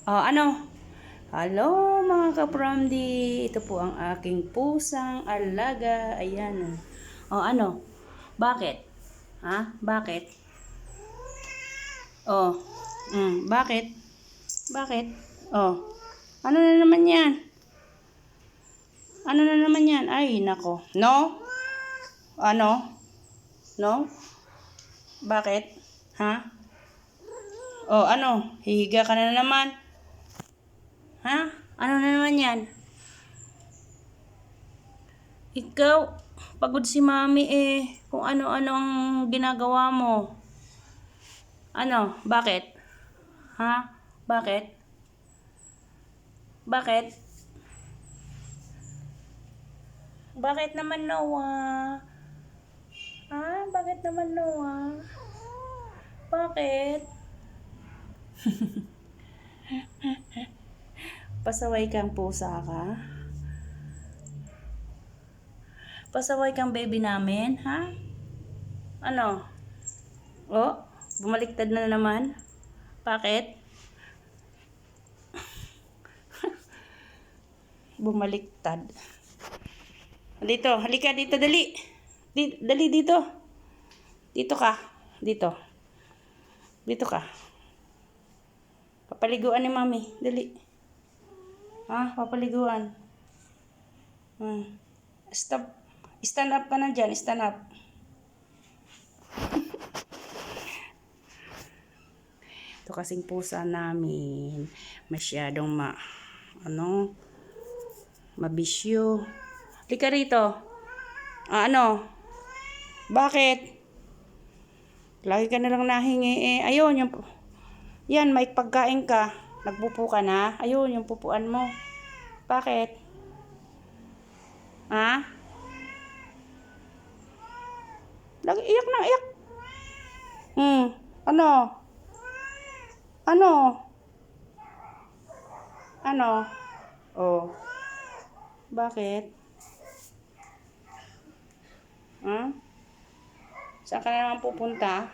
Oh, ano? Hello mga ka-Promdi. Ito po ang aking pusang alaga. Ayan. Oh, ano? Bakit? Ha? Bakit? Oh. Bakit? Bakit? Oh. Ano na naman yan? Ano na naman yan? Ay, nako. No? Ano? No? Bakit? Ha? Oh, ano? Hihiga ka na naman? Ha? Ano na naman yan? Ikaw, pagod si mami kung ano-ano ang ginagawa mo. Ano? Bakit? Ha? Bakit? Bakit? Bakit naman Noah? Ha? Bakit naman Noah? Bakit? Pasaway kang pusa ka? Pasaway kang baby namin, ha? Ano? Oh, bumaliktad na naman? Bakit? Bumaliktad. Dito, halika dito, dali. Dali dito. Dito ka. Dito. Dito ka. Papaliguan ni mami. Dali. Ha? Papaliguan. Stop. Stand up ka na dyan. Stand up. Ito kasing pusa namin. Masyadong mabisyo. Lika rito. Ano? Bakit? Lagi ka nalang nahingi Ayun, yan, may pagkain ka. Nagpupo ka na. Ayun, yung pupuan mo. Bakit? Ha? Lagi iyak na iyak. Ano? Ano? Ano? Oh. Bakit? Saan ka na naman pupunta?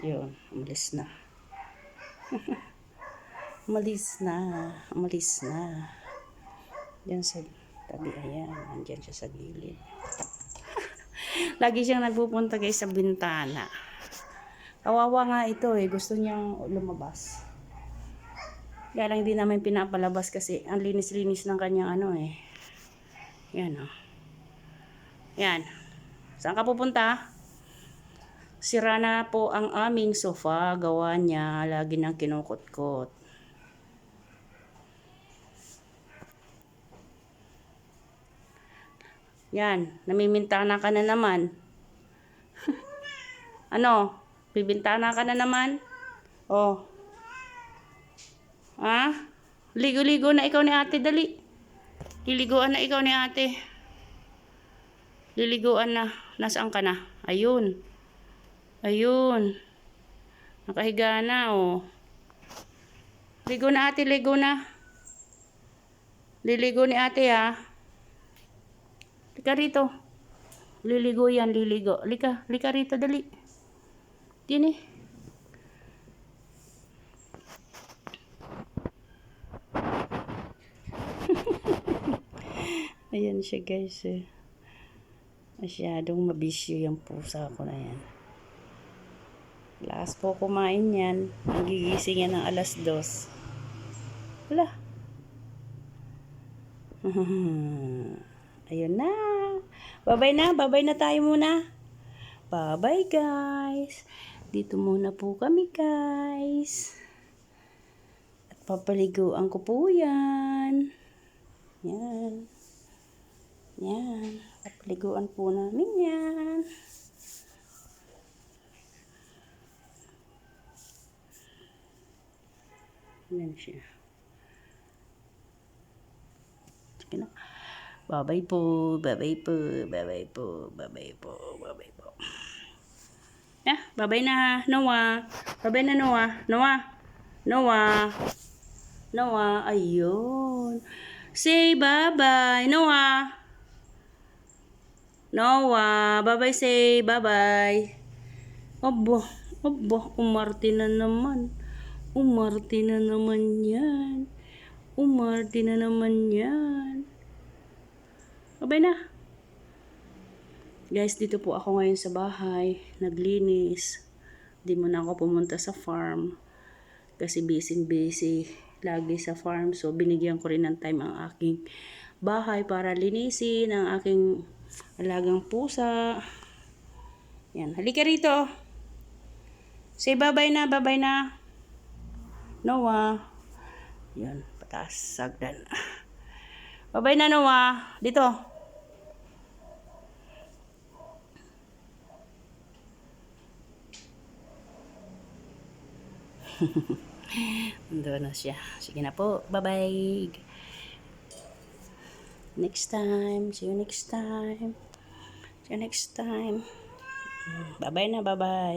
Yun, umalis na. Umalis na. Diyan sa tabi, ayan. Andyan siya sa gilid. Lagi siyang nagpupunta guys sa bintana. Kawawa nga ito gusto niyang lumabas. Kaya lang hindi namin pinapalabas kasi ang linis-linis ng kanyang Yan Yan. Saan ka pupunta? Sira na po ang aming sofa. Gawa niya. Lagi nang kinukot-kot. Yan. Namimintana ka na naman. Ano? Bibintana ka na naman? Oh. Ha? Ligo-ligo na ikaw ni ate. Dali. Liliguan na ikaw ni ate. Liliguan na. Nasaan ka na? Ayun. Ayun. Nakahiga na, oh. Ligo na ate, ligo na. Liligo ni ate, ha. Lika rito. Liligo yan, liligo. Lika rito, dali. Dini. Ayan siya, guys. Masyadong mabisyo yung pusa ko na yan. Lakas po kumain yan. Nagigising yan ng 2:00. Wala. Ayun na. Babay na tayo muna. Bye guys. Dito muna po kami guys. At papaliguan ko po yan. Yan. Papaliguan po namin yan. Yan siya. Sige na. Bye po. Bye na Noah. Bye na Noah. Ayun. Say bye Noah. Bye say bye. Aba, umarte na naman. Umarte na naman yan. Umarte na naman yan. Abay na. Guys, dito po ako ngayon sa bahay. Naglinis. Di mo na ako pumunta sa farm. Kasi busy lagi sa farm. So, binigyan ko rin ng time ang aking bahay para linisin ang aking alagang pusa. Yan. Halika rito. Say bye-bye na. Bye-bye na. Noah. Yan. Pataas. Sagdan. Bye-bye na, Noah. Dito. Doon na siya. Sige na po. Bye-bye. Next time. See you next time. See you next time. Bye-bye na. Bye-bye.